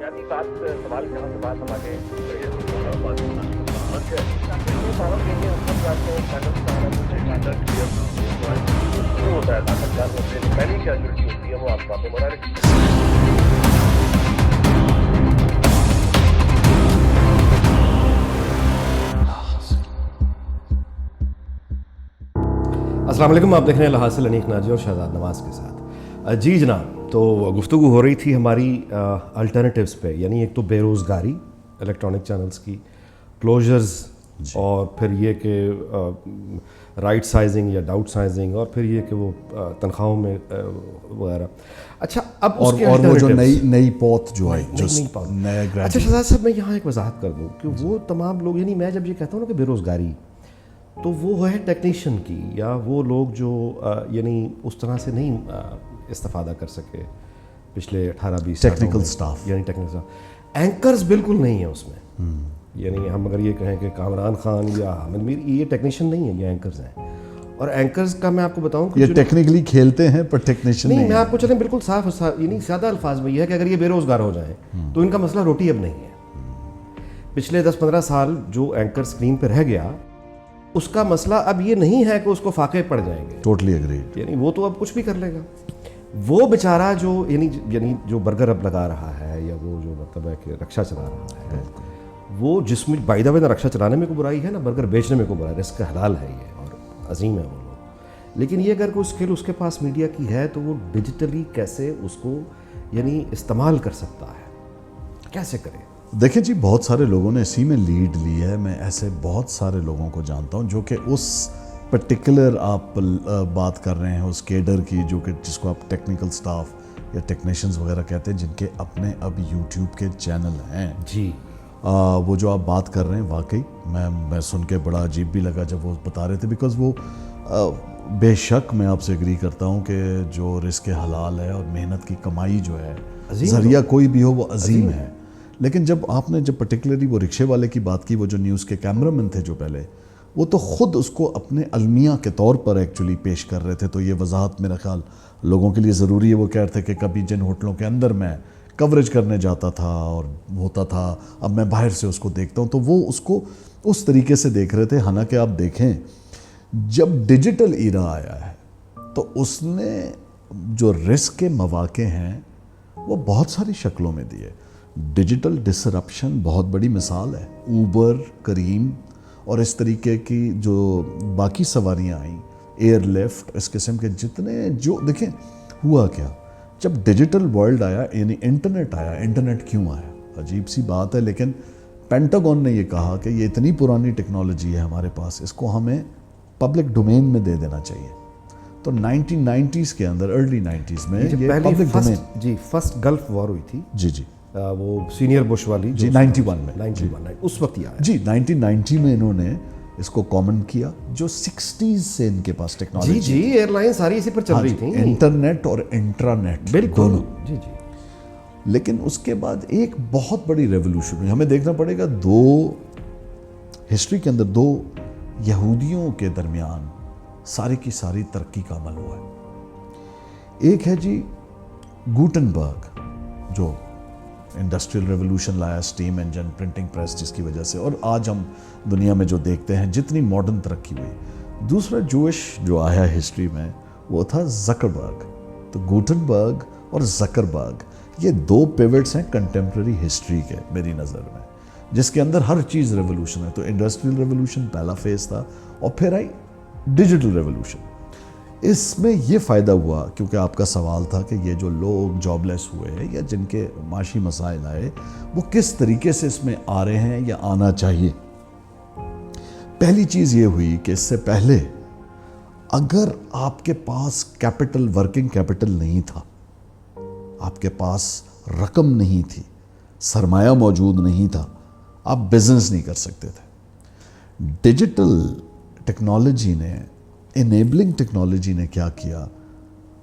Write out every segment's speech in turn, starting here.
بنیادی بات سوال جہاں سے بات ہمارے پاور کے لیے ہم شروع ہوتا ہے طاقتدار ہوتے ہیں پہلی کیجولٹی ہوتی ہے وہ آپ باتیں بنا رہے السلام علیکم. آپ دیکھ رہے ہیں الحاصل انیق ناجی اور شہزاد نواز کے ساتھ. جی جناب, تو گفتگو ہو رہی تھی ہماری الٹرنیٹیوز پہ, یعنی ایک تو بے روزگاری, الیکٹرانک چینلز کی کلوجرز, اور پھر یہ کہ رائٹ سائزنگ یا ڈاؤٹ سائزنگ, اور پھر یہ کہ وہ تنخواہوں میں وغیرہ. اچھا, اب اس کے اور وہ جو نئی پوت جو آئی, جو نیا اچھا گریجویٹ. شہزاد صاحب, میں یہاں ایک وضاحت کر دوں کہ وہ تمام لوگ, یعنی میں جب یہ کہتا ہوں نا کہ بے روزگاری, تو وہ ہے ٹیکنیشین کی, یا وہ لوگ جو یعنی اس طرح سے نہیں استفادہ کر سکے پچھلے 18-20 ٹیکنیکل اسٹاف, یعنی ٹیکنیکل اسٹاف. اینکرز بالکل نہیں ہیں اس میں. یعنی ہم اگر یہ کہیں کہ کامران خان یا حامد میر, یہ ٹیکنیشین نہیں ہے, یہ اینکرز ہیں. اور اینکرز کا میں آپ کو بتاؤں کہ یہ ٹیکنیکلی کھیلتے ہیں پر ٹیکنیشین نہیں. میں آپ کو چلیں بالکل صاف, یعنی سادہ الفاظ میں یہ ہے کہ اگر یہ بے روزگار ہو جائیں تو ان کا مسئلہ روٹی اب نہیں ہے. پچھلے 10-15 سال جو اینکر اسکرین پہ رہ گیا, اس کا مسئلہ اب یہ نہیں ہے کہ اس کو فاقے پڑ جائیں گے. Totally agreed. یعنی وہ تو اب کچھ بھی کر لے گا. وہ بیچارہ جو یعنی جو برگر اب لگا رہا ہے, یا وہ جو مطلب ہے کہ رکشا چلا رہا ہے, وہ جس میں بائی دا وے نہ رکشا چلانے میں کوئی برائی ہے, نہ برگر بیچنے میں کوئی برائی ہے, رزق حلال ہے یہ اور عظیم ہے وہ لوگ. لیکن یہ اگر کوئی اسکل اس کے پاس میڈیا کی ہے تو وہ ڈیجیٹلی کیسے اس کو یعنی استعمال کر سکتا ہے, کیسے کرے. دیکھیں جی, بہت سارے لوگوں نے اسی میں لیڈ لی ہے. میں ایسے بہت سارے لوگوں کو جانتا ہوں جو کہ اس پرٹیکولر آپ بات کر رہے ہیں اس کیڈر کی, جو کہ جس کو آپ ٹیکنیکل سٹاف یا ٹیکنیشینز وغیرہ کہتے ہیں, جن کے اپنے اب یوٹیوب کے چینل ہیں. جی, وہ جو آپ بات کر رہے ہیں, واقعی میں سن کے بڑا عجیب بھی لگا جب وہ بتا رہے تھے, بیکاز وہ بے شک میں آپ سے اگری کرتا ہوں کہ جو رزق حلال ہے اور محنت کی کمائی جو ہے, ذریعہ کوئی بھی ہو وہ عظیم ہے. لیکن جب آپ نے پرٹیکولرلی وہ رکشے والے کی بات کی, وہ جو نیوز کے کیمرہ مین تھے جو پہلے, وہ تو خود اس کو اپنے المیہ کے طور پر ایکچولی پیش کر رہے تھے. تو یہ وضاحت میرا خیال لوگوں کے لیے ضروری ہے. وہ کہہ رہے تھے کہ کبھی جن ہوٹلوں کے اندر میں کوریج کرنے جاتا تھا اور ہوتا تھا, اب میں باہر سے اس کو دیکھتا ہوں. تو وہ اس کو اس طریقے سے دیکھ رہے تھے. حالانکہ آپ دیکھیں, جب ڈیجیٹل ایرا آیا ہے تو اس نے جو رزق کے مواقع ہیں وہ بہت ساری شکلوں میں دیے. ڈیجیٹل ڈسرپشن بہت بڑی مثال ہے. اوبر, کریم اور اس طریقے کی جو باقی سواریاں آئیں, ایئر لفٹ, اس قسم کے جتنے, جو دیکھیں ہوا کیا جب ڈیجیٹل ورلڈ آیا, یعنی انٹرنیٹ آیا. انٹرنیٹ کیوں آیا, عجیب سی بات ہے, لیکن پینٹاگون نے یہ کہا کہ یہ اتنی پرانی ٹیکنالوجی ہے ہمارے پاس, اس کو ہمیں پبلک ڈومین میں دے دینا چاہیے. تو 1990s کے اندر, ارلی 90s میں یہ پبلک ڈومین. جی, فرسٹ گلف وار ہوئی تھی, جی جی, وہ سینئر بش والی, جی 91 میں, 91 اس وقت ہی آیا. جی 1990 میں انہوں نے اس کو کامن کیا, جو 60s سے ان کے پاس ٹیکنالوجی. جی, ایئر لائن ساری اسی پر چل رہی تھیں, انٹرنیٹ اور انٹرانیٹ بالکل. جی جی. لیکن اس کے بعد ایک بہت بڑی ریولوشن ہوئی. ہمیں دیکھنا پڑے گا, دو ہسٹری کے اندر دو یہودیوں کے درمیان ساری کی ساری ترقی کا عمل ہوا ہے. ایک ہے جی گوٹنبرگ, جو انڈسٹریل ریولوشن لایا, سٹیم انجن, پرنٹنگ پریس, جس کی وجہ سے اور آج ہم دنیا میں جو دیکھتے ہیں جتنی ماڈرن ترقی ہوئی. دوسرا جوش جو آیا ہسٹری میں وہ تھا زکربرگ. تو گوٹنبرگ اور زکربرگ یہ دو پیوٹس ہیں کنٹمپرری ہسٹری کے میری نظر میں, جس کے اندر ہر چیز ریولوشن ہے. تو انڈسٹریل ریولوشن پہلا فیز تھا, اور پھر آئی ڈیجیٹل ریولوشن. اس میں یہ فائدہ ہوا, کیونکہ آپ کا سوال تھا کہ یہ جو لوگ جاب لیس ہوئے یا جن کے معاشی مسائل آئے, وہ کس طریقے سے اس میں آ رہے ہیں یا آنا چاہیے. پہلی چیز یہ ہوئی کہ اس سے پہلے اگر آپ کے پاس کیپٹل, ورکنگ کیپٹل نہیں تھا, آپ کے پاس رقم نہیں تھی, سرمایہ موجود نہیں تھا, آپ بزنس نہیں کر سکتے تھے. ڈیجیٹل ٹیکنالوجی نے, انیبلنگ ٹیکنالوجی نے کیا کیا,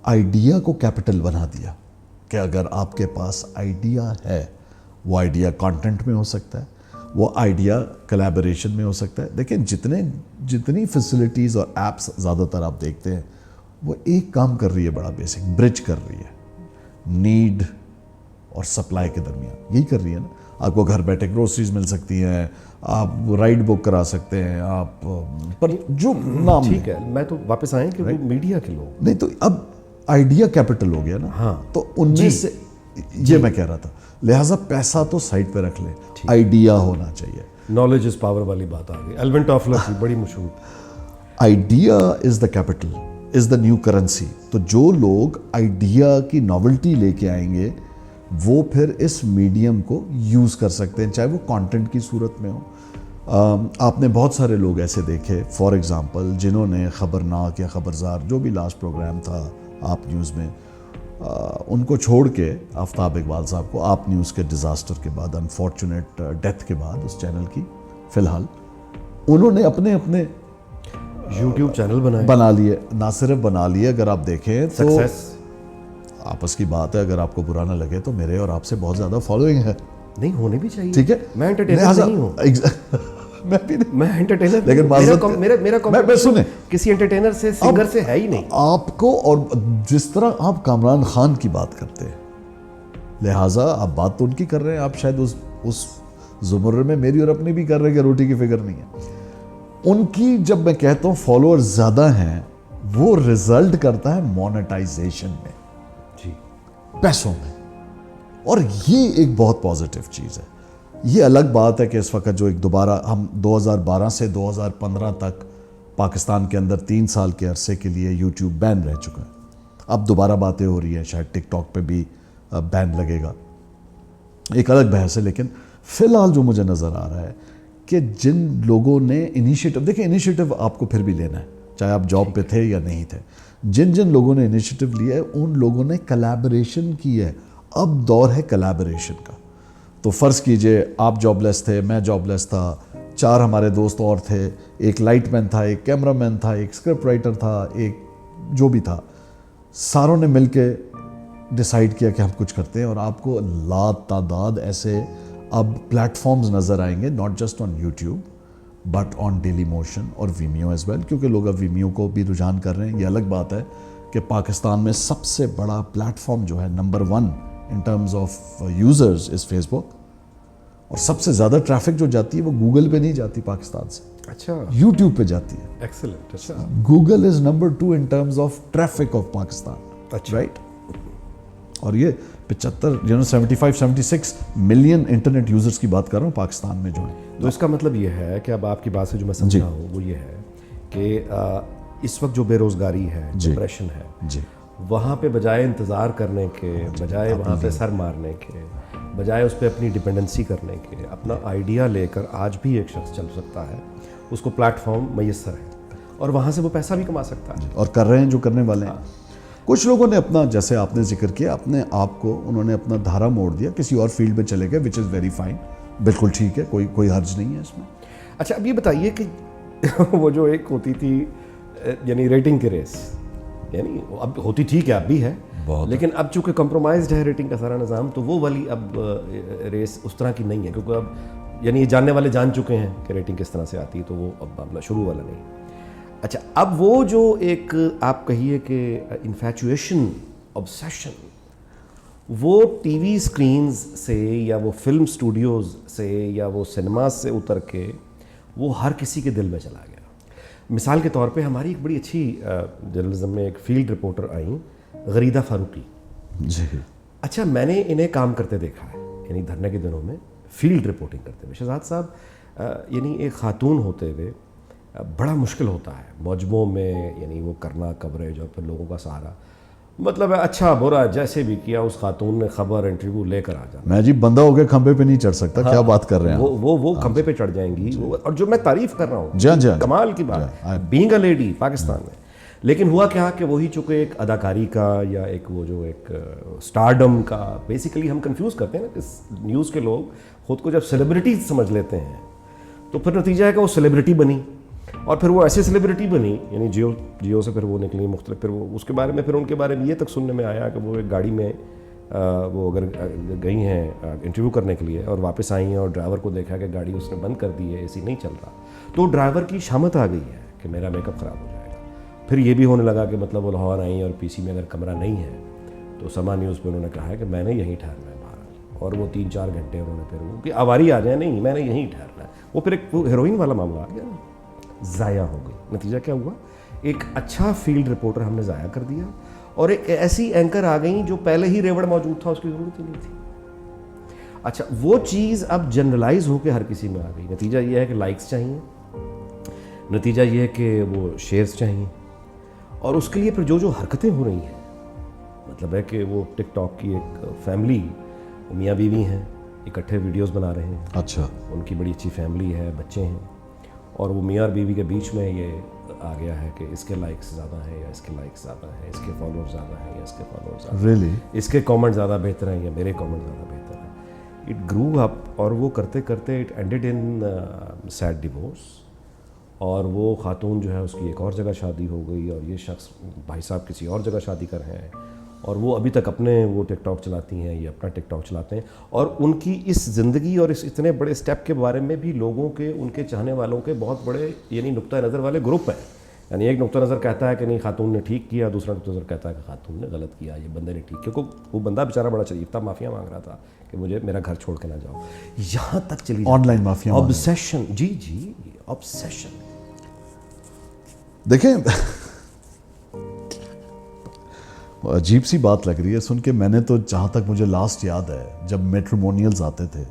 آئیڈیا کو کیپٹل بنا دیا. کہ اگر آپ کے پاس آئیڈیا ہے, وہ آئیڈیا کانٹینٹ میں ہو سکتا ہے, وہ آئیڈیا کلیبریشن میں ہو سکتا ہے. دیکھیں جتنی فیسلٹیز اور ایپس زیادہ تر آپ دیکھتے ہیں, وہ ایک کام کر رہی ہے بڑا بیسک, برج کر رہی ہے. نیڈ اور سپلائی کے درمیان. یہی کر رہی ہے نا. آپ کو گھر بیٹھے گروسریز مل سکتی ہیں, آپ رائڈ بک کرا سکتے ہیں, آپ پر جو نام ٹھیک ہے, میں تو واپس آئیں کہ وہ میڈیا کے لوگ نہیں, تو اب آئیڈیا کیپٹل ہو گیا نا. ہاں, تو ان میں سے یہ میں کہہ رہا تھا, لہٰذا پیسا تو سائڈ پہ رکھ لیں, آئیڈیا ہونا چاہیے. نالج از پاور والی بات آ گئی, ایلون ٹافلر کی بڑی مشہور. Idea is the capital, is the new currency. تو جو لوگ آئیڈیا کی ناولٹی لے کے آئیں گے وہ پھر اس میڈیم کو یوز کر سکتے ہیں, چاہے وہ کانٹینٹ کی صورت میں ہو. آپ نے بہت سارے لوگ ایسے دیکھے فار ایگزامپل جنہوں نے خبرناک یا خبرزار جو بھی لاسٹ پروگرام تھا آپ نیوز میں, ان کو چھوڑ کے آفتاب اقبال صاحب کو آپ نیوز کے ڈیزاسٹر کے بعد, انفارچونیٹ ڈیتھ کے بعد اس چینل کی, فی الحال انہوں نے اپنے اپنے یوٹیوب چینل بنا لیے. نہ صرف بنا لیے, اگر آپ دیکھیں تو سکسیس آپس کی بات ہے, اگر آپ کو برا نہ لگے تو میرے اور آپ سے بہت زیادہ فالوئنگ ہے. نہیں ہونے بھی چاہیے. ٹھیک ہے, میں انٹرٹینر نہیں ہوں, میں بھی نہیں, میں انٹرٹینر, لیکن میرا میں سنیں کسی انٹرٹینر سے سنگر سے ہے ہی نہیں. آپ کو, اور جس طرح آپ کامران خان کی بات کرتے ہیں, لہٰذا آپ بات تو ان کی کر رہے ہیں, آپ شاید اس زمرے میں میری اور اپنی بھی کر رہے ہیں کہ روٹی کی فکر نہیں ہے. ان کی جب میں کہتا ہوں فالوور زیادہ ہیں, وہ رزلٹ کرتا ہے مونیٹائزیشن میں, جی, پیسوں میں, اور یہ ایک بہت پازیٹیو چیز ہے. یہ الگ بات ہے کہ اس وقت جو ایک دوبارہ ہم 2012 سے 2015 تک پاکستان کے اندر 3 سال کے عرصے کے لیے یوٹیوب بین رہ چکا ہے. اب دوبارہ باتیں ہو رہی ہیں, شاید ٹک ٹاک پہ بھی بین لگے گا, ایک الگ بحث ہے. لیکن فی الحال جو مجھے نظر آ رہا ہے کہ جن لوگوں نے انیشیٹو, دیکھیں انیشیٹو آپ کو پھر بھی لینا ہے, چاہے آپ جاب پہ تھے یا نہیں تھے. جن لوگوں نے انیشیٹو لیا ہے ان لوگوں نے کلیبریشن کی ہے. اب دور ہے کلیبریشن کا. تو فرض کیجئے آپ جاب لیس تھے, میں جاب لیس تھا, 4 ہمارے دوست اور تھے, ایک لائٹ مین تھا, ایک کیمرہ مین تھا, ایک اسکرپٹ رائٹر تھا, ایک جو بھی تھا, ساروں نے مل کے ڈیسائیڈ کیا کہ ہم کچھ کرتے ہیں. اور آپ کو لا تعداد ایسے اب پلیٹ فارمز نظر آئیں گے, not just on YouTube but on daily motion اور ویمیو ایز ویل, کیونکہ لوگ اب ویمیو کو بھی رجحان کر رہے ہیں. یہ الگ بات ہے کہ پاکستان میں سب سے بڑا پلیٹ فارم جو ہے number 1 in terms of users is Facebook, اور سب سے زیادہ ٹریفک جو جاتی ہے وہ گوگل پہ نہیں جاتی پاکستان سے, اچھا, یوٹیوب پہ جاتی ہے. ایکسلنٹ. اچھا, Google is number 2 in terms of traffic of Pakistan, right. اور یہ 75-76 ملین انٹرنیٹ یوزرز کی بات کر رہا ہوں پاکستان میں جو ہے. تو اس کا مطلب یہ ہے کہ اب آپ کی بات سے جو میں سمجھا ہوں وہ یہ ہے کہ اس وقت جو بے روزگاری ہے, ڈپریشن ہے, جی, وہاں پہ بجائے انتظار کرنے کے, بجائے وہاں پہ سر مارنے کے, بجائے اس پہ اپنی ڈپینڈنسی کرنے کے, اپنا آئیڈیا لے کر آج بھی ایک شخص چل سکتا ہے, اس کو پلیٹ فارم میسر ہے اور وہاں سے وہ پیسہ بھی کما سکتا ہے. اور کر رہے ہیں جو کرنے والے ہیں. کچھ لوگوں نے اپنا, جیسے آپ نے ذکر کیا, اپنے آپ کو انہوں نے اپنا دھارا موڑ دیا, کسی اور فیلڈ میں چلے گئے, وچ از ویری فائن, بالکل ٹھیک ہے, کوئی حرج نہیں ہے اس میں. اچھا, اب یہ بتائیے کہ وہ جو ایک ہوتی تھی یعنی ریٹنگ کی ریس, یعنی اب ہوتی ٹھیک ہے, اب بھی ہے, لیکن اب چونکہ کمپرومائزڈ ہے ریٹنگ کا سارا نظام, تو وہ والی اب ریس اس طرح کی نہیں ہے, کیونکہ اب یعنی جاننے والے جان چکے ہیں کہ ریٹنگ کس طرح سے آتی ہے, تو وہ اب اپنا شروع والا نہیں. اچھا, اب وہ جو ایک آپ کہیے کہ انفیچویشن, obsession, وہ ٹی وی اسکرینز سے یا وہ فلم اسٹوڈیوز سے یا وہ سنیماز سے اتر کے وہ ہر کسی کے دل میں چلا گیا. مثال کے طور پہ ہماری ایک بڑی اچھی جرنلزم میں ایک فیلڈ رپورٹر آئیں, غریدہ فاروقی. جی, اچھا, میں نے انہیں کام کرتے دیکھا ہے, یعنی دھرنے کے دنوں میں فیلڈ رپورٹنگ کرتے ہوئے. شہزاد صاحب یعنی ایک خاتون ہوتے ہوئے بڑا مشکل ہوتا ہے موجموں میں, یعنی وہ کرنا کوریج اور پھر لوگوں کا سہارا, مطلب اچھا برا جیسے بھی کیا اس خاتون نے خبر انٹرویو لے کر آ جانا. میں جی بندہ ہو کے کھمبے پہ نہیں چڑھ سکتا, کیا بات کر رہے ہیں وہ کھمبے پہ چڑھ جائیں گی, اور جو میں تعریف کر رہا ہوں, جی کمال کی بات, بینگ اے لیڈی پاکستان میں. لیکن ہوا کیا کہ وہی چونکہ ایک اداکاری کا یا ایک وہ جو ایک سٹارڈم کا, بیسیکلی ہم کنفیوز کرتے ہیں نا کہ نیوز کے لوگ خود کو جب سیلیبریٹی سمجھ لیتے ہیں تو پھر نتیجہ ہے کہ وہ سیلیبریٹی بنی, اور پھر وہ ایسے سیلیبریٹی بنی, یعنی جیو سے پھر وہ نکلی مختلف, پھر وہ اس کے بارے میں, پھر ان کے بارے میں یہ تک سننے میں آیا کہ وہ ایک گاڑی میں وہ اگر گئی ہیں انٹرویو کرنے کے لیے اور واپس آئی ہیں اور ڈرائیور کو دیکھا کہ گاڑی اس نے بند کر دی ہے, اے سی نہیں چل رہا, تو ڈرائیور کی شامت آ گئی ہے کہ میرا میک اپ خراب ہو جائے گا. پھر یہ بھی ہونے لگا کہ مطلب وہ لاہور آئیں اور پی سی میں اگر کمرہ نہیں ہے تو سما نیوز پہ انہوں نے کہا ہے کہ میں نے یہیں ٹھہرنا ہے باہر. اور وہ 3-4 گھنٹے انہوں نے پھر وہ کہ آواری آ جائے, نہیں میں نے یہیں ٹھہرنا ہے, وہ پھر ایک وہ ہیروئن والا معاملہ آ گیا نا, ضائع ہو گئی. نتیجہ کیا ہوا, ایک اچھا فیلڈ رپورٹر ہم نے ضائع کر دیا, اور ایک ایسی اینکر آ گئیں جو پہلے ہی ریوڑ موجود تھا, اس کی ضرورت ہی نہیں تھی. اچھا وہ چیز اب جنرلائز ہو کے ہر کسی میں آ گئی. نتیجہ یہ ہے کہ لائکس چاہیے, نتیجہ یہ ہے کہ وہ شیئرز چاہیے, اور اس کے لیے پھر جو حرکتیں ہو رہی ہیں, مطلب ہے کہ وہ ٹک ٹاک کی ایک فیملی, میاں بیوی ہیں, اکٹھے ویڈیوز بنا رہے ہیں. اچھا, ان کی بڑی اچھی فیملی ہے, بچے ہیں, اور وہ میاں اور بیوی کے بیچ میں یہ آ گیا ہے کہ اس کے لائکس زیادہ ہیں یا اس کے لائکس زیادہ ہیں, اس کے فالوور زیادہ ہیں یا اس کے فالوور زیادہ ہیں, ریئلی اس کے کامنٹ زیادہ بہتر ہیں یا میرے کامنٹ زیادہ بہتر ہیں. اٹ گرو اپ, اور وہ کرتے کرتے it ended in sad divorce, اور وہ خاتون جو ہے اس کی ایک اور جگہ شادی ہو گئی, اور یہ شخص بھائی صاحب کسی اور جگہ شادی کر رہے ہیں, اور وہ ابھی تک اپنے وہ ٹک ٹاک چلاتی ہیں, یہ اپنا ٹک ٹاک چلاتے ہیں. اور ان کی اس زندگی اور اس اتنے بڑے اسٹیپ کے بارے میں بھی لوگوں کے, ان کے چاہنے والوں کے بہت بڑے یعنی نقطہ نظر والے گروپ ہیں. یعنی ایک نقطہ نظر کہتا ہے کہ نہیں خاتون نے ٹھیک کیا, دوسرا نقطہ نظر کہتا ہے کہ خاتون نے غلط کیا, یہ بندے نے ٹھیک, کیونکہ وہ بندہ بیچارہ بڑا شریف تھا, معافیا مانگ رہا تھا کہ مجھے میرا گھر چھوڑ کے نہ جاؤ. یہاں تک چلی آن لائن مافیا, آبسیشن. جی آبسیشن. دیکھیں عجیب سی بات لگ رہی ہے سن کے. میں نے تو جہاں تک مجھے لاسٹ یاد ہے, جب میٹریمونیلز آتے تھے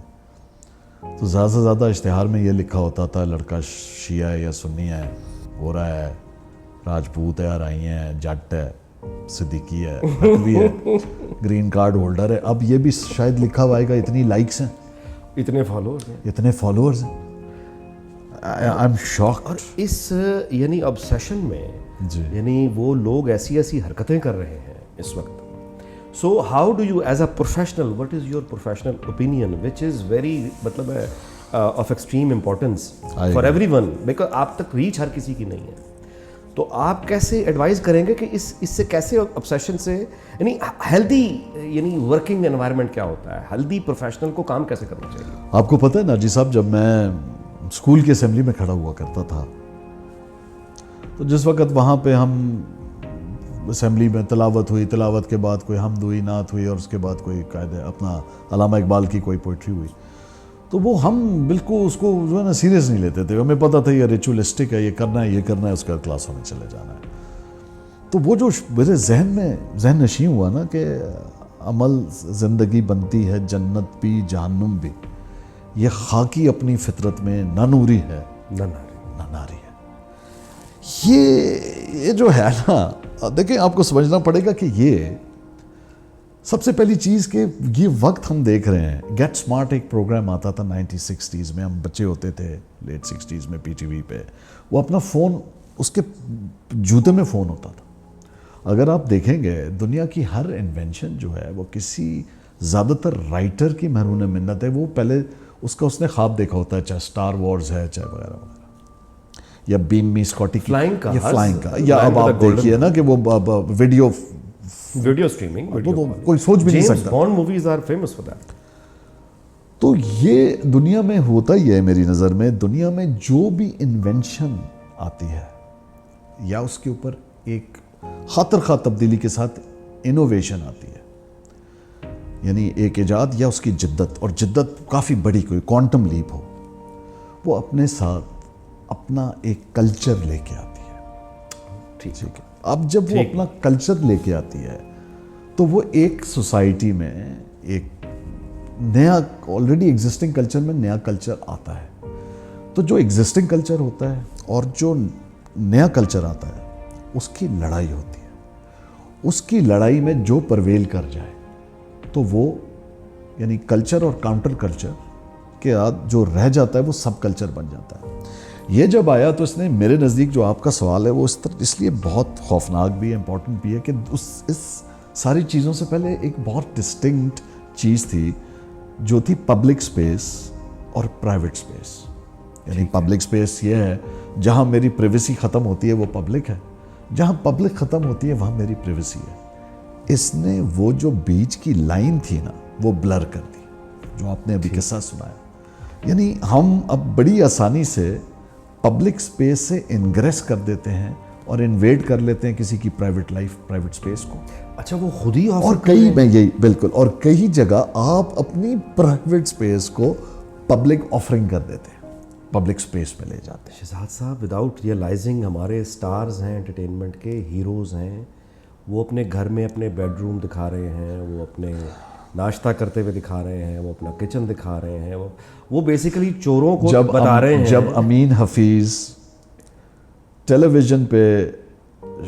تو زیادہ سے زیادہ اشتہار میں یہ لکھا ہوتا تھا لڑکا شیعہ ہے یا سنی ہے, ہو رہا ہے راجپوت ہے, آرائی ہیں, جٹ ہے, صدیقی ہے, نقوی ہے, گرین کارڈ ہولڈر ہے. اب یہ بھی شاید لکھا ہوا آئے گا اتنی لائکس ہیں, اتنے فالوورز ہیں, اتنے فالوورز ہیں. I am shocked. اور اس یعنی obsession میں جی یعنی وہ لوگ ایسی حرکتیں کر رہے ہیں اس وقت. So how do you as a professional, what is your professional opinion which is very مطلب of extreme importance for everyone, because آپ تک ریچ ہر کسی کی نہیں ہے. تو آپ کیسے ایڈوائز کریں گے کہ اس سے کیسے obsession سے یعنی ہیلدی یعنی ورکنگ انوائرمنٹ کیا ہوتا ہے, ہیلدی پروفیشنل کو کام کیسے کرنا چاہیے؟ آپ کو پتہ ہے ناجی صاحب, جب میں اسکول کی اسمبلی میں کھڑا ہوا کرتا تھا تو جس وقت وہاں پہ ہم اسمبلی میں تلاوت ہوئی, تلاوت کے بعد کوئی حمد ہوئی, نعت ہوئی, اور اس کے بعد کوئی قاعدہ اپنا علامہ اقبال کی کوئی پوئٹری ہوئی, تو وہ ہم بالکل اس کو جو ہے نا سیریس نہیں لیتے تھے. ہمیں پتہ تھا یہ ریچولسٹک ہے, یہ کرنا ہے, اس کا کلاسوں میں چلے جانا ہے. تو وہ جو میرے ذہن نشین ہوا نا کہ عمل زندگی بنتی ہے جنت بھی جہنم بھی, یہ خاکی اپنی فطرت میں نہ نوری ہے نہ ناری ہے. یہ جو ہے نا, دیکھیں آپ کو سمجھنا پڑے گا کہ یہ سب سے پہلی چیز کہ یہ وقت ہم دیکھ رہے ہیں. گیٹ سمارٹ ایک پروگرام آتا تھا 1960s میں, ہم بچے ہوتے تھے, لیٹ 60s میں پی ٹی وی پہ. وہ اپنا فون, اس کے جوتے میں فون ہوتا تھا. اگر آپ دیکھیں گے دنیا کی ہر انوینشن جو ہے وہ کسی زیادہ تر رائٹر کی محرون منت ہے. وہ پہلے اس نے خواب دیکھا ہوتا ہے, چاہے سٹار وارز ہے, چاہے وغیرہ وغیرہ, یا بیم می اسکاٹی کی فلائنگ کا, یا اب آپ دیکھیے نا کہ وہ ویڈیو اسٹریمنگ, کوئی سوچ بھی نہیں سکتا. Bond movies are famous for that. تو یہ دنیا میں ہوتا ہی ہے میری نظر میں. دنیا میں جو بھی انوینشن آتی ہے یا اس کے اوپر ایک خاطر خواہ تبدیلی کے ساتھ انوویشن آتی ہے, یعنی ایک ایجاد یا اس کی جدت, اور جدت کافی بڑی, کوئی کوانٹم لیپ ہو, وہ اپنے ساتھ اپنا ایک کلچر لے کے آتی ہے. ٹھیک ہے, اب جب وہ اپنا کلچر لے کے آتی ہے تو وہ ایک سوسائٹی میں ایک نیا, آلریڈی ایگزسٹنگ کلچر میں نیا کلچر آتا ہے. تو جو ایگزسٹنگ کلچر ہوتا ہے اور جو نیا کلچر آتا ہے اس کی لڑائی ہوتی ہے. اس کی لڑائی میں جو پرویل کر جائے تو وہ یعنی کلچر اور کاؤنٹر کلچر کے بعد جو رہ جاتا ہے وہ سب کلچر بن جاتا ہے. یہ جب آیا تو اس نے میرے نزدیک, جو آپ کا سوال ہے وہ اس لیے بہت خوفناک بھی ہے, امپورٹنٹ بھی ہے, کہ اس ساری چیزوں سے پہلے ایک بہت ڈسٹنکٹ چیز تھی جو تھی پبلک سپیس اور پرائیویٹ سپیس. یعنی پبلک سپیس یہ ہے جہاں میری پریویسی ختم ہوتی ہے وہ پبلک ہے, جہاں پبلک ختم ہوتی ہے وہاں میری پریویسی ہے. اس نے وہ جو بیچ کی لائن تھی نا وہ بلر کر دی, جو آپ نے ابھی قصہ سنایا. یعنی ہم اب بڑی آسانی سے پبلک سپیس سے انگریس کر دیتے ہیں اور انویڈ کر لیتے ہیں کسی کی پرائیویٹ لائف, پرائیویٹ اسپیس کو. اچھا وہ خود ہی اور کئی میں یہی بالکل, اور کئی جگہ آپ اپنی پرائیویٹ اسپیس کو پبلک آفرنگ کر دیتے ہیں, پبلک اسپیس میں لے جاتے ہیں. شہزاد صاحب وداؤٹ ریئلائزنگ ہمارے سٹارز ہیں انٹرٹینمنٹ کے, ہیروز ہیں, وہ اپنے گھر میں اپنے بیڈ روم دکھا رہے ہیں, وہ اپنے ناشتہ کرتے ہوئے دکھا رہے ہیں, وہ اپنا کچن دکھا رہے ہیں, وہ بیسیکلی چوروں کو بتا رہے ہیں. جب امین حفیظ ٹیلی ویژن پہ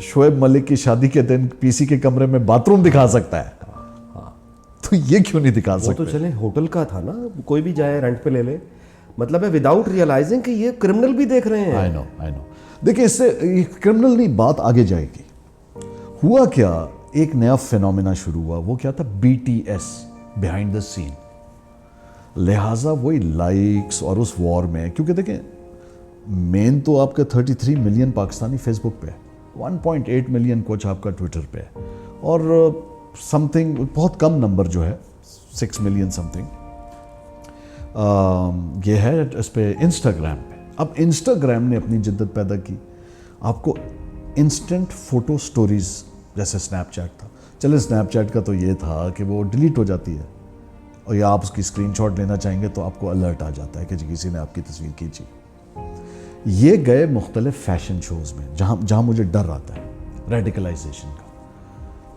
شعیب ملک کی شادی کے دن پی سی کے کمرے میں باتھ روم دکھا سکتا ہے, تو یہ کیوں نہیں دکھا وہ سکتے؟ تو چلیں ہوٹل کا تھا نا, کوئی بھی جائے رینٹ پہ لے لے. مطلب ہے وداؤٹ ریئلائزنگ کہ یہ کرمنل بھی دیکھ رہے ہیں. آئی نو دیکھیں, اس سے کرمنل نہیں, بات آگے جائے گی. ہوا کیا, ایک نیا فینومینا شروع ہوا, وہ کیا تھا, B T S, behind the scene. لہٰذا وہی لائکس اور اس وار میں, کیونکہ دیکھیں مین تو آپ کا 33 ملین پاکستانی فیس بک پہ ہے, 1.8 ملین کچھ آپ کا ٹویٹر پہ ہے, اور سم تھنگ بہت کم نمبر جو ہے 6 ملین سم تھنگ یہ ہے اس پہ انسٹاگرام پہ. اب انسٹاگرام نے اپنی جدت پیدا کی, آپ کو انسٹنٹ فوٹو سٹوریز, جیسے سنیپ چیٹ تھا, چلے سنیپ چیٹ کا تو یہ تھا کہ وہ ڈیلیٹ ہو جاتی ہے, اور یا آپ اس کی اسکرین شاٹ لینا چاہیں گے تو آپ کو الرٹ آ جاتا ہے کہ جی کسی نے آپ کی تصویر کھینچی. یہ گئے مختلف فیشن شوز میں, جہاں مجھے ڈر آتا ہے ریڈیکلائزیشن کا.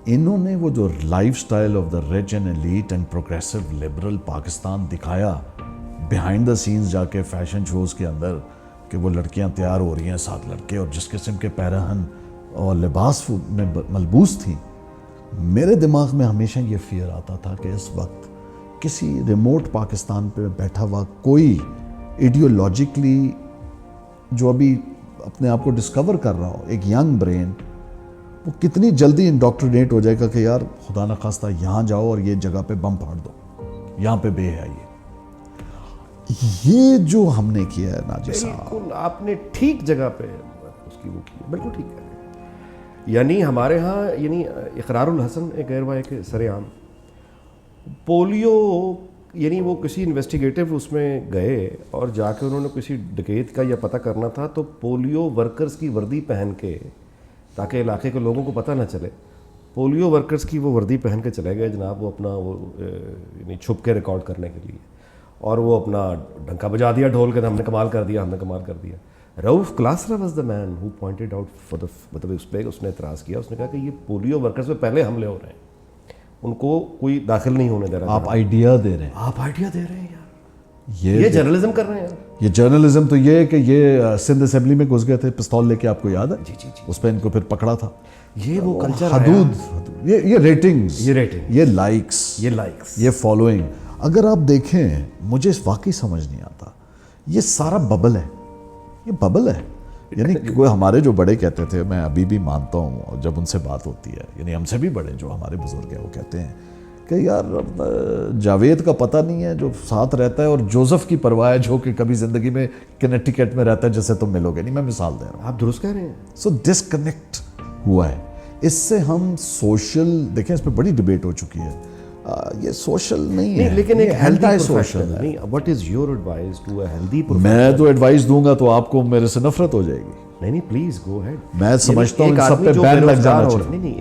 انہوں نے وہ جو life style of the reach and elite and progressive liberal Pakistan دکھایا بیہائنڈ دا سینز جا کے فیشن شوز کے اندر, کہ وہ لڑکیاں تیار ہو رہی ہیں, 7 لڑکے, اور جس قسم کے پیراہن اور لباس میں ملبوس تھیں, میرے دماغ میں ہمیشہ یہ فیئر آتا تھا کہ اس وقت کسی ریموٹ پاکستان پہ بیٹھا ہوا کوئی ایڈیولوجیکلی جو ابھی اپنے آپ کو ڈسکور کر رہا ہو, ایک ینگ برین, وہ کتنی جلدی انڈوکٹرینیٹ ہو جائے گا کہ یار خدا نخواستہ یہاں جاؤ اور یہ جگہ پہ بم پھاڑ دو, یہاں پہ بے ہے. یہ جو ہم نے کیا ہے ناجی صاحب, بالکل آپ نے ٹھیک جگہ پہ اس کی وہ کی, بالکل ٹھیک ہے. یعنی ہمارے ہاں یعنی اقرار الحسن ایک غیر واقع کے سر عام پولیو, یعنی وہ کسی انویسٹیگیٹو اس میں گئے اور جا کے انہوں نے کسی ڈکیت کا یا پتہ کرنا تھا, تو پولیو ورکرز کی وردی پہن کے, تاکہ علاقے کے لوگوں کو پتہ نہ چلے, پولیو ورکرز کی وہ وردی پہن کے چلے گئے جناب, وہ اپنا وہ یعنی چھپ کے ریکارڈ کرنے کے لیے, اور وہ اپنا ڈنکا بجا دیا ڈھول کے, ہم نے کمال کر دیا, ہم نے کمال کر دیا. Rauf Klasra was the man who pointed out for the, مطلب اس پہ اس نے اعتراض کیا, اس نے کہا کہ یہ پولیو ورکرز پہ پہلے حملے ہو رہے ہیں, ان کو کوئی داخل نہیں ہونے دے رہا. آپ آئیڈیا دے رہے ہیں, آپ آئیڈیا دے رہے ہیں یار, یہ جرنلزم کر رہے ہیں. یہ جرنلزم تو یہ ہے کہ یہ سندھ اسمبلی میں گھس گئے تھے پستول لے کے, آپ کو یاد ہے؟ جی جی جی, اس پہ ان کو پھر پکڑا تھا. یہ وہ کلچر, حدود, یہ ریٹنگز, یہ لائکس, یہ فالوئنگ. اگر آپ دیکھیں, مجھے واقعی سمجھ نہیں آتا, یہ سارا ببل ہے, یہ ببل ہے. یعنی کوئی ہمارے جو بڑے کہتے تھے, میں ابھی بھی مانتا ہوں جب ان سے بات ہوتی ہے, یعنی ہم سے بھی بڑے جو ہمارے بزرگ ہیں, وہ کہتے ہیں کہ یار جاوید کا پتہ نہیں ہے جو ساتھ رہتا ہے, اور جوزف کی پرواہ ہے جو کہ کبھی زندگی میں کنیکٹیکٹ میں رہتا ہے جسے تم ملو گے نہیں. میں مثال دے رہا ہوں, آپ درست کہہ رہے ہیں. سو ڈسکنیکٹ ہوا ہے. اس سے ہم سوشل, دیکھیں اس پہ بڑی ڈبیٹ ہو چکی ہے, یہ سوشل نہیں ہے, لیکن ایک ہیلتھی سوشل ہے. What is your advice to a healthy profession? میں تو ایڈوائز دوں گا تو آپ کو میرے سے نفرت ہو جائے گی. نہیں پلیز گو ہیڈ. میں سمجھتا ہوں ان سب پہ بین لگ جانا چاہیے. نہیں,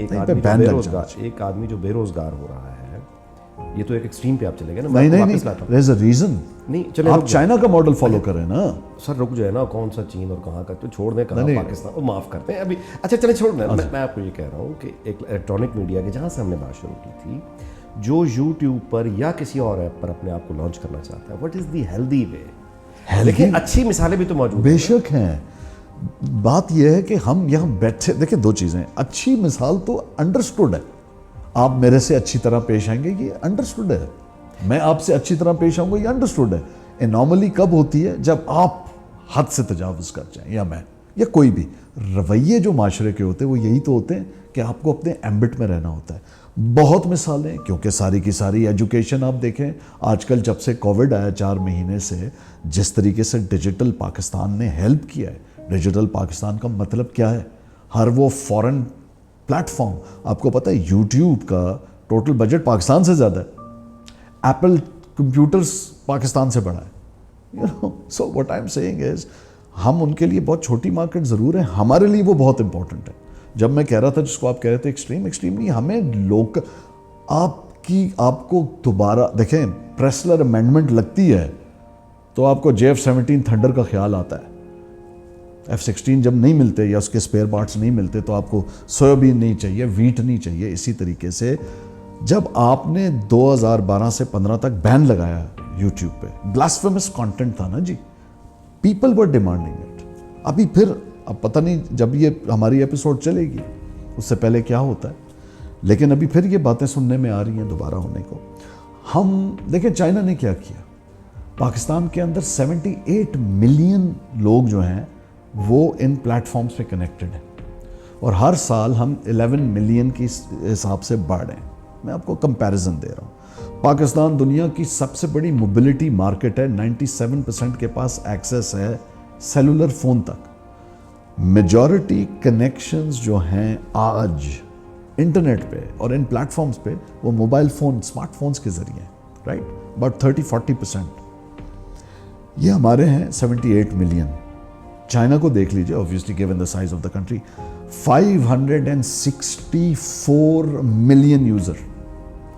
ایک آدمی جو بے روزگار ہو رہا ہے, یہ تو ایک ایکسٹریم پہ آپ چلے گئے نا. نہیں, دیر از اے ریزن. نہیں چلے, آپ چائنا کا ماڈل فالو کریں نا. سر رک جائے نا, کون سا چین اور کہاں کا, تو چھوڑ دیں, کہاں پاکستان, معاف کرتے ہیں ابھی. اچھا چلیں چھوڑ دیں. میں آپ کو یہ کہہ رہا ہوں کہ ایک الیکٹرانک میڈیا کے, جہاں سے ہم نے بات شروع کی تھی, جو یوٹیوب پر یا کسی اور ایپ پر اپنے آپ کو لانچ کرنا چاہتا ہے, what is the healthy way? لیکن اچھی مثالیں بھی تو موجود بے شک ہیں. بات یہ ہے کہ ہم یہاں بیٹھے, دیکھیں دو چیزیں, اچھی مثال تو انڈرسٹوڈ ہے, آپ میرے سے اچھی طرح پیش آئیں گے, یہ انڈرسٹوڈ ہے. میں آپ سے اچھی طرح پیش آؤں گا, یہ انڈرسٹوڈ ہے. انارملی کب ہوتی ہے؟ جب آپ حد سے تجاوز کر جائیں, یا میں یا کوئی بھی. رویے جو معاشرے کے ہوتے ہیں وہ یہی تو ہوتے ہیں کہ آپ کو اپنے ایمبٹ میں رہنا ہوتا ہے. بہت مثالیں, کیونکہ ساری کی ساری ایجوکیشن آپ دیکھیں آج کل, جب سے کووڈ آیا 4 مہینے سے, جس طریقے سے ڈیجیٹل پاکستان نے ہیلپ کیا ہے. ڈیجیٹل پاکستان کا مطلب کیا ہے؟ ہر وہ فورن پلیٹ فارم, آپ کو پتہ ہے یوٹیوب کا ٹوٹل بجٹ پاکستان سے زیادہ ہے, ایپل کمپیوٹرز پاکستان سے بڑا ہے. So what I am seeing is, ہم ان کے لیے بہت چھوٹی مارکیٹ ضرور ہے, ہمارے لیے وہ بہت امپورٹنٹ ہے. جب میں کہہ رہا تھا جس کو آپ کہہ رہے تھے ایکسٹریم نہیں, ہمیں لوگ آپ کو دوبارہ دیکھیں پریسلر امینڈمنٹ لگتی ہے تو آپ کو JF-17 تھنڈر کا خیال آتا ہے. F-16 جب نہیں ملتے یا اس کے اسپیئر پارٹس نہیں ملتے تو آپ کو سویابین نہیں چاہیے, ویٹ نہیں چاہیے. اسی طریقے سے جب آپ نے 2012 سے 15 تک بین لگایا یوٹیوب پہ, بلاسفیمس کانٹینٹ تھا نا جی, پیپل ور ڈیمانڈنگ اٹ. ابھی پھر اب پتہ نہیں جب یہ ہماری ایپیسوڈ چلے گی اس سے پہلے کیا ہوتا ہے, لیکن ابھی پھر یہ باتیں سننے میں آ رہی ہیں دوبارہ ہونے کو. ہم دیکھیں چائنا نے کیا کیا, پاکستان کے اندر 78 ملین لوگ جو ہیں وہ ان پلیٹ فارمز پہ کنیکٹڈ ہیں, اور ہر سال ہم 11 ملین کی حساب سے بڑھ رہے ہیں. میں آپ کو کمپیریزن دے رہا ہوں. پاکستان دنیا کی سب سے بڑی موبلٹی مارکیٹ ہے, 97% کے پاس ایکسیس ہے سیلولر فون تک. میجورٹی کنیکشنز جو ہیں آج انٹرنیٹ پہ اور ان پلیٹ فارمز پہ وہ موبائل فون, اسمارٹ فونز کے ذریعے ہیں, رائٹ, اباؤٹ 30-40%. یہ ہمارے ہیں 78 ملین. چائنا کو دیکھ لیجیے, obviously given the size of the country, 564 million user,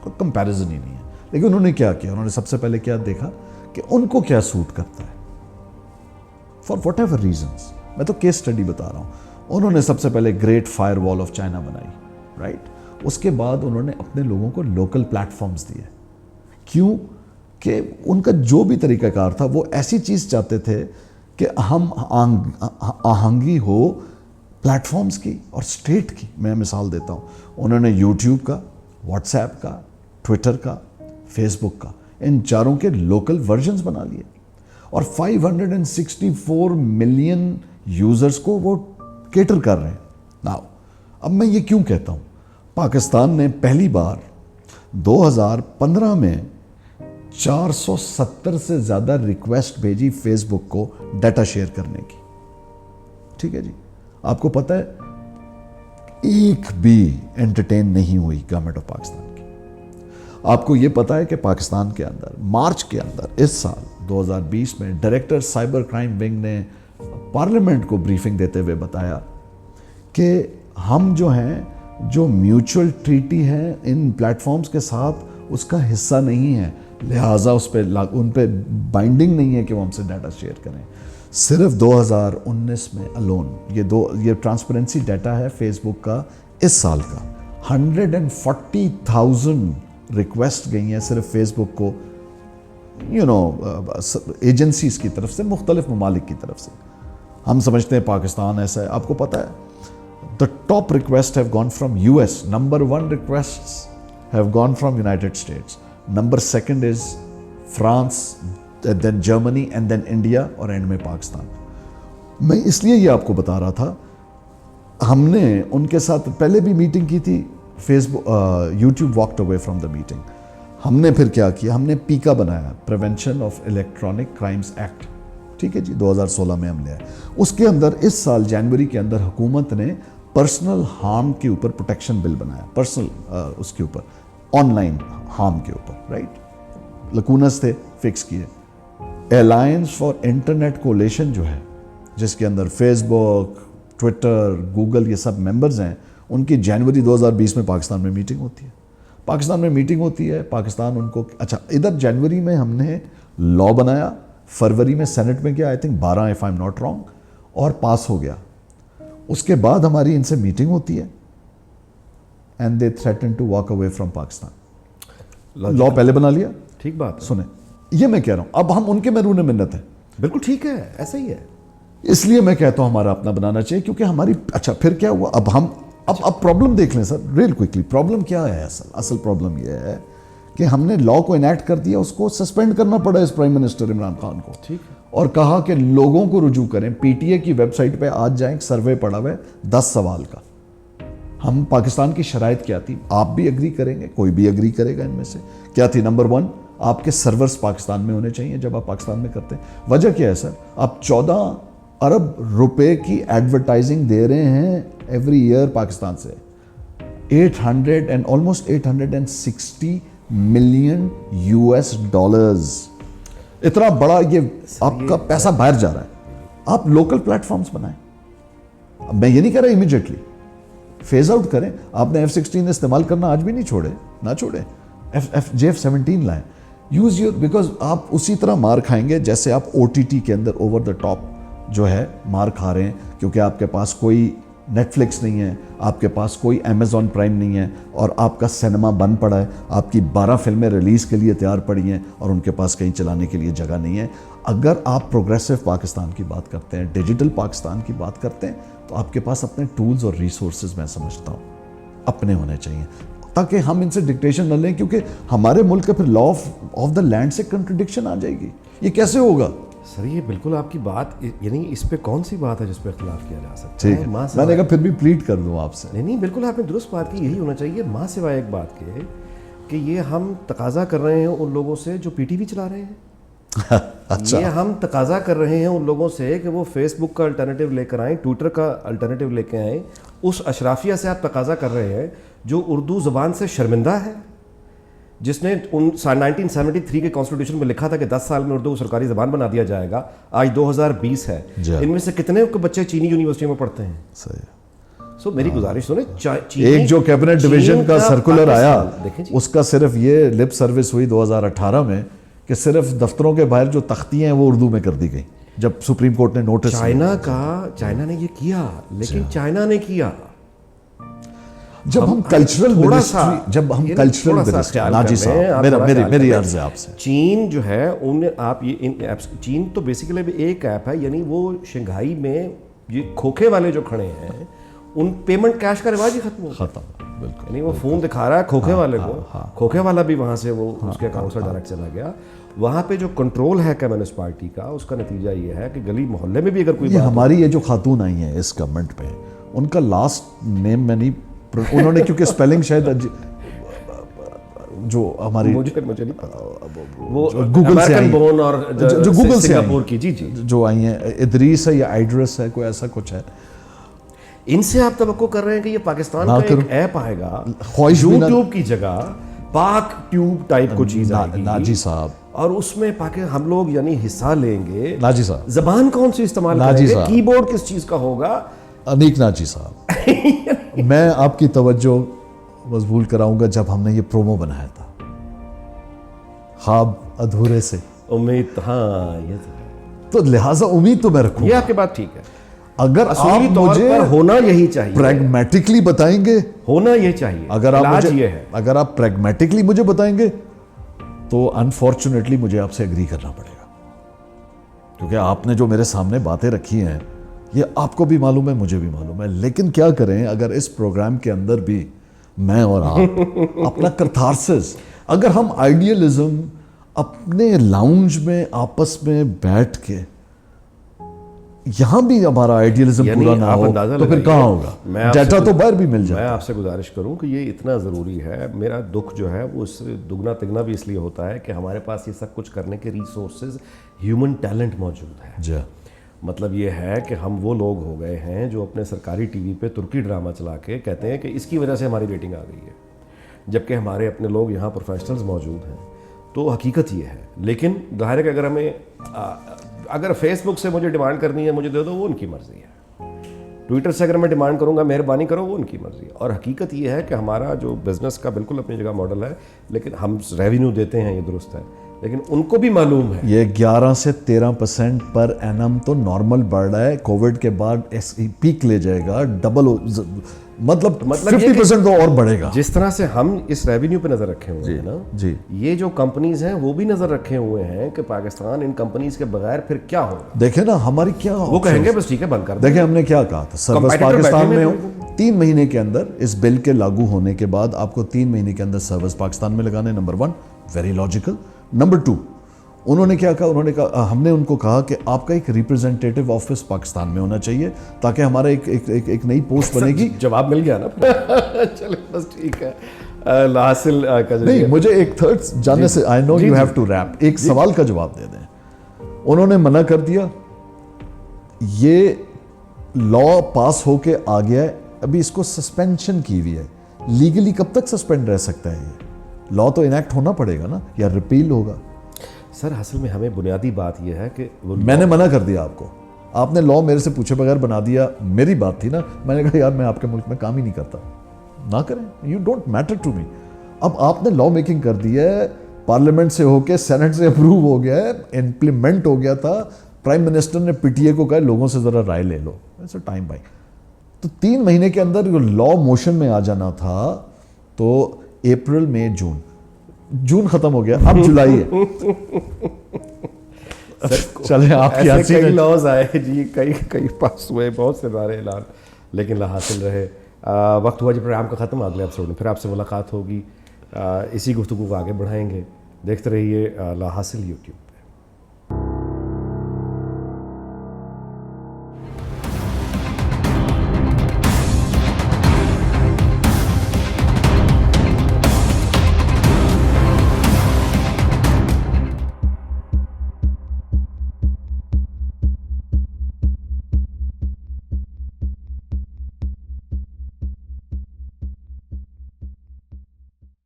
کوئی کمپیریزن ہی نہیں ہے. لیکن انہوں نے کیا کیا, انہوں نے سب سے پہلے کیا دیکھا کہ ان کو کیا سوٹ کرتا ہے فار واٹ ایور ریزنس. میں تو کیس اسٹڈی بتا رہا ہوں. انہوں نے سب سے پہلے گریٹ فائر وال آف چائنا بنائی, رائٹ. اس کے بعد انہوں نے اپنے لوگوں کو لوکل پلیٹ فارمز دیے. کیوں کہ ان کا جو بھی طریقہ کار تھا وہ ایسی چیز چاہتے تھے کہ ہم آہنگی ہو پلیٹ فارمز کی اور اسٹیٹ کی. میں مثال دیتا ہوں, انہوں نے یوٹیوب کا, واٹس ایپ کا, ٹویٹر کا, فیس بک کا, ان چاروں کے لوکل ورژنز بنا لیے, اور 564 ملین یوزرز کو وہ کیٹر کر رہے ہیں. ناؤ اب میں یہ کیوں کہتا ہوں, پاکستان نے پہلی بار 2015 میں 470 سے زیادہ ریکویسٹ بھیجی فیس بک کو ڈیٹا شیئر کرنے کی. ٹھیک ہے جی, آپ کو پتہ ہے ایک بھی انٹرٹین نہیں ہوئی گورنمنٹ آف پاکستان کی. آپ کو یہ پتہ ہے کہ پاکستان کے اندر مارچ کے اندر اس سال 2020 میں ڈائریکٹر سائبر کرائم ونگ نے پارلیمنٹ کو بریفنگ دیتے ہوئے بتایا کہ ہم جو ہیں جو میوچل ٹریٹی ہیں ان پلیٹ فارمز کے ساتھ اس کا حصہ نہیں ہے, لہٰذا ان پہ بائنڈنگ نہیں ہے کہ وہ ہم سے ڈیٹا شیئر کریں. صرف 2019 میں الون یہ ٹرانسپیرنسی ڈیٹا ہے فیس بک کا اس سال کا, 140,000 ریکویسٹ گئی ہیں صرف فیس بک کو ایجنسیز کی طرف سے, مختلف ممالک کی طرف سے. ہم سمجھتے ہیں پاکستان ایسا ہے. آپ کو پتہ ہے the top requests have gone from US. Number 1 requests have gone from United States. Number 2 is France, then Germany, and then India, اور اینڈ میں پاکستان. میں اس لیے یہ آپ کو بتا رہا تھا, ہم نے ان کے ساتھ پہلے بھی میٹنگ کی تھی, Facebook YouTube walked away from the meeting. ہم نے پھر کیا کیا, ہم نے پیکا بنایا, prevention of electronic crimes act. ٹھیک ہے جی, 2016 میں ہم لے آئے. اس کے اندر اس سال جنوری کے اندر حکومت نے پرسنل ہارم کے اوپر پروٹیکشن بل بنایا, پرسنل اس کے اوپر آن لائن ہارم کے اوپر, رائٹ. لکونس تھے, فکس کیے. الائنس فار انٹرنیٹ کولیشن جو ہے, جس کے اندر فیس بک, ٹویٹر, گوگل یہ سب ممبرز ہیں, ان کی جنوری 2020 میں پاکستان میں میٹنگ ہوتی ہے. پاکستان ان کو اچھا ادھر جنوری میں ہم نے لا بنایا, فروری میں سینٹ میں گیا, I think 12 if I'm not wrong, اور پاس ہو گیا. اس کے بعد ہماری ان سے میٹنگ ہوتی ہے and they threaten to walk away from Pakistan. لا پہلے بنا لیا. ٹھیک بات. سنیں, یہ میں کہہ رہا ہوں, اب ہم ان کے محرون منت ہیں. بالکل ٹھیک ہے, ایسا ہی ہے. اس لیے میں کہتا ہوں ہمارا اپنا بنانا چاہیے, کیونکہ ہماری اچھا پھر کیا ہوا, اب ہم اب پرابلم دیکھ لیں سر ریل کوئکلی. پرابلم کیا ہے اصل پرابلم یہ ہے کہ ہم نے لا کو انیکٹ کر دیا, اس کو سسپینڈ کرنا پڑا اس پرائم منسٹر عمران خان کو. ٹھیک ہے. اور کہا کہ لوگوں کو رجوع کریں, پی ٹی اے کی ویب سائٹ پہ آج جائیں, ایک سروے پڑا ہوا ہے 10 سوال کا. ہم پاکستان کی شرائط کیا تھی, آپ بھی اگری کریں گے, کوئی بھی اگری کرے گا ان میں سے, کیا تھی؟ نمبر 1, آپ کے سرورز پاکستان میں ہونے چاہیے جب آپ پاکستان میں کرتے ہیں. وجہ کیا ہے سر, آپ 14 ارب روپے کی ایڈورٹائزنگ دے رہے ہیں ایوری ایئر پاکستان سے. 860 ملین US ڈالرز, اتنا بڑا یہ آپ کا پیسہ باہر جا رہا ہے. آپ لوکل پلیٹ فارمز بنائیں. اب میں یہ نہیں کہہ رہا امیجیٹلی فیز آؤٹ کریں. آپ نے F-16 استعمال کرنا آج بھی نہیں چھوڑے, نہ چھوڑیں. JF-17 لائیں. یوز یور, بیکاز آپ اسی طرح مار کھائیں گے جیسے آپ OTT کے اندر اوور دا ٹاپ جو ہے مار کھا رہے ہیں, کیونکہ آپ کے پاس کوئی نیٹ فلکس نہیں ہے, آپ کے پاس کوئی Amazon پرائم نہیں ہے, اور آپ کا سینما بند پڑا ہے. آپ کی 12 فلمیں ریلیز کے لیے تیار پڑی ہیں اور ان کے پاس کہیں چلانے کے لیے جگہ نہیں ہے. اگر آپ پروگریسو پاکستان کی بات کرتے ہیں, ڈیجیٹل پاکستان کی بات کرتے ہیں, تو آپ کے پاس اپنے ٹولز اور ریسورسز میں سمجھتا ہوں اپنے ہونے چاہیے, تاکہ ہم ان سے ڈکٹیشن نہ لیں, کیونکہ ہمارے ملک کا پھر لا آف دا لینڈ سے کنٹرڈکشن آ جائے گی. یہ کیسے ہوگا؟ سر یہ بالکل آپ کی بات, یعنی اس پہ کون سی بات ہے جس پہ اختلاف کیا جا سکتا ٹھیک ہے؟ ہے, میں نے کہا پھر بھی پلیٹ کر دوں آپ سے. نہیں بالکل آپ نے درست بات کی. یہی ہونا چاہیے ماں سوائے ایک بات کے کہ یہ ہم تقاضا کر رہے ہیں ان لوگوں سے جو PTV چلا رہے ہیں. اچھا, یہ ہم تقاضا کر رہے ہیں ان لوگوں سے کہ وہ فیس بک کا الٹرنیٹیو لے کر آئیں, ٹویٹر کا الٹرنیٹیو لے کے آئیں. اس اشرافیہ سے آپ تقاضا کر رہے ہیں جو اردو زبان سے شرمندہ ہے, جس نے 1973 کے کانسٹیٹیوشن میں لکھا تھا کہ 10 سال میں اردو کو سرکاری زبان بنا دیا جائے گا. آج 2020 ہے. ان میں سے کتنے بچے چینی یونیورسٹی میں پڑھتے ہیں؟ صحیح. سو میری گزارش سنیں, ایک جو کیبنٹ ڈویژن کا سرکولر آیا, اس کا صرف یہ لپ سروس ہوئی 2018 میں کہ صرف دفتروں کے باہر جو تختیاں ہیں وہ اردو میں کر دی گئی, جب سپریم کورٹ نے نوٹس. چائنا نے یہ کیا, لیکن چائنا نے کیا جب ہم کلچرل ناجی صاحب میری عرض ہے آپ سے, چین جو ہے آپ یہ چین تو بیسیکلی ایک ایپ ہے, یعنی وہ شنگھائی میں یہ کھوکھے والے جو کھڑے ہیں ان پیمنٹ کیش کا رواج ہی ختم ہو ختم. بالکل, یعنی وہ فون دکھا رہا ہے کھوکھے والے کو, کھوکھے والا بھی وہاں سے وہ اس کے اکاؤنٹ سے ڈائریکٹ چلا گیا. وہاں پہ جو کنٹرول ہے کمیونسٹ پارٹی کا, اس کا نتیجہ یہ ہے کہ گلی محلے میں بھی اگر کوئی ہماری یہ جو خاتون آئی ہیں اس گورنمنٹ پہ, ان کا لاسٹ نیم میں نہیں, انہوں نے کیونکہ اسپیلنگ شاید جو ہماری وہ گوگل سے آئی جو گوگل سے سنگاپور کی جو آئی ہیں, ادریس ہے یا آئیڈرس ہے, کوئی ایسا کچھ ہے. ان سے آپ توقع کر رہے ہیں کہ یہ پاکستان کا ایک ایپ آئے گا یوٹیوب کی جگہ, پاک ٹیوب ٹائپ کو چیز آئے گی ناجی صاحب, اور اس میں ہم لوگ یعنی حصہ لیں گے. ناجی صاحب زبان کون سی استعمال کریں گے, کی بورڈ کس چیز کا ہوگا. انیک ناجی صاحب, میں آپ کی توجہ مضبوط کراؤں گا, جب ہم نے یہ پرومو بنایا تھا خواب ادھورے سے امید, ہاں یہ تو لہٰذا امید تو میں رکھوں, یہ آپ کی بات ٹھیک ہے. اگر آپ مجھے ہونا یہی چاہیے, پریگمیٹکلی بتائیں گے, ہونا یہ چاہیے. اگر آپ پریگمیٹکلی مجھے بتائیں گے تو انفارچونیٹلی مجھے آپ سے اگری کرنا پڑے گا, کیونکہ آپ نے جو میرے سامنے باتیں رکھی ہیں یہ آپ کو بھی معلوم ہے, مجھے بھی معلوم ہے. لیکن کیا کریں, اگر اس پروگرام کے اندر بھی میں اور آپ اپنا کرتھارسس, اگر ہم آئیڈیلزم اپنے لاؤنج میں آپس میں بیٹھ کے یہاں بھی ہمارا آئیڈیلزم پورا نہ ہو تو پھر کہاں ہوگا, ڈیٹا تو باہر بھی مل جائے. میں آپ سے گزارش کروں کہ یہ اتنا ضروری ہے. میرا دکھ جو ہے وہ اس سے دگنا تگنا بھی اس لیے ہوتا ہے کہ ہمارے پاس یہ سب کچھ کرنے کے ریسورسز, ہیومن ٹیلنٹ موجود ہے. جی, مطلب یہ ہے کہ ہم وہ لوگ ہو گئے ہیں جو اپنے سرکاری ٹی وی پہ ترکی ڈرامہ چلا کے کہتے ہیں کہ اس کی وجہ سے ہماری ریٹنگ آ گئی ہے, جبکہ ہمارے اپنے لوگ یہاں پروفیشنلز موجود ہیں. تو حقیقت یہ ہے. لیکن ظاہر ہے کہ اگر فیس بک سے مجھے ڈیمانڈ کرنی ہے مجھے دے دو, وہ ان کی مرضی ہے. ٹویٹر سے اگر میں ڈیمانڈ کروں گا مہربانی کرو, وہ ان کی مرضی ہے. اور حقیقت یہ ہے کہ ہمارا جو بزنس کا بالکل اپنی جگہ ماڈل ہے, لیکن ہم ریونیو دیتے ہیں, یہ درست ہے, لیکن ان کو بھی معلوم ہے یہ 11 سے 13% پر اینم تو نارمل بڑھ رہا ہے. کووڈ کے بعد پیک لے جائے گا, ڈبل, مطلب 50% تو اور بڑھے گا. جس طرح سے ہم اس ریونیو پہ نظر رکھے ہوئے ہیں نا, جی, یہ جو کمپنیز ہیں وہ بھی نظر رکھے ہوئے ہیں کہ پاکستان ان کمپنیز کے بغیر پھر کیا ہوگا. دیکھیں نا ہماری کیا, وہ کہیں گے بس ٹھیک ہے بند کر دیں. دیکھیں ہم نے کیا کہا تھا, سروس پاکستان میں 3 مہینے کے اندر, اس بل کے لاگو ہونے کے بعد آپ کو 3 مہینے کے اندر سروس پاکستان میں لگانے. Number 1 very logical. نمبر 2 انہوں نے کیا کہا, انہوں نے کہا, ہم نے ان کو کہا کہ آپ کا ایک ریپرزینٹیٹیو آفس پاکستان میں ہونا چاہیے تاکہ ہمارا ایک نئی پوسٹ بنے گی. جواب مل گیا نا, چلے بس ٹھیک ہے. حاصل نہیں, مجھے ایک تھرڈ جاننے سے, آئی نو یو ہیو ٹو ریپ, ایک سوال کا جواب دے دیں. انہوں نے منع کر دیا, یہ لا پاس ہو کے آ گیا ہے, ابھی اس کو سسپینشن کی ہوئی ہے. لیگلی کب تک سسپینڈ رہ سکتا ہے یہ؟ لا تو انیکٹ ہونا پڑے گا نا, یا ریپیل ہوگا. سر اصل میں ہمیں بنیادی بات یہ ہے کہ میں نے منع کر دیا آپ کو, آپ نے لا میرے سے پوچھے بغیر بنا دیا, میری بات تھی نا, میں نے کہا یار میں آپ کے ملک میں کام ہی نہیں کرتا, نہ کریں, you don't matter to me. اب آپ نے لا میکنگ کر دی ہے, پارلیمنٹ سے ہو کے سینٹ سے اپروو ہو گیا ہے, امپلیمنٹ ہو گیا تھا, پرائم منسٹر نے پی ٹی اے کو کہا لوگوں سے ذرا رائے لے لو, ایسا ٹائم بھائی. تو 3 مہینے کے اندر لا موشن میں آ جانا تھا, تو اپریل مئی جون ختم ہو گیا, اب جولائی ہے. چلیں آپ کی ایسے کئی لاز آئے جی, کئی پاس ہوئے, بہت سے بارے اعلان, لیکن لا حاصل رہے. وقت ہوا جب پروگرام کا ختم, اگلے ایپیسوڈ میں پھر آپ سے ملاقات ہوگی, اسی گفتگو کو آگے بڑھائیں گے. دیکھتے رہیے لا حاصل یوٹیوب.